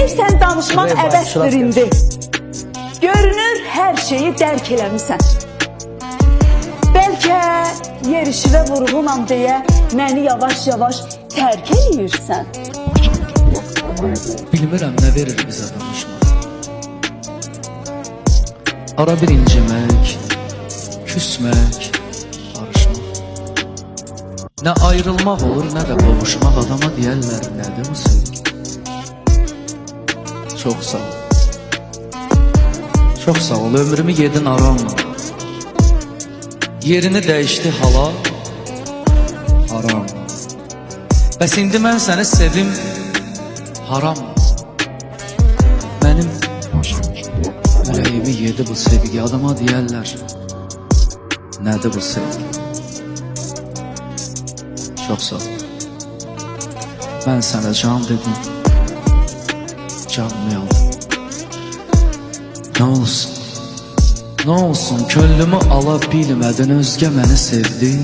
İstəyirsən danışmaq əbəsdir indi. Görünür hər şeyi dərk eləmisən. Bəlkə yer işinə vurğunam deyə məni yavaş-yavaş tərk eləyirsən. Bilmirəm nə verir bizə danışmaq. Ara bir incimək, küsmək, barışmaq. Nə ayrılmaq olur, nə də qovuşmaq. Adama deyərlər, nədir bu sevgi? Çox sağ ol. Çox sağ ol, ömrümü yedin aramla. Yerini dəyişdi hala, haram. Bəs indi mən səni sevim, haram. Mənim ürəyimi yedi bu sevgi. Adama deyərlər, nədir bu sevgi? Çox sağ ol. Mən sənə can dedim, canımı aldım. Nə olsun, nə olsun, könlümü ala bilmədin, özgə məni sevdin.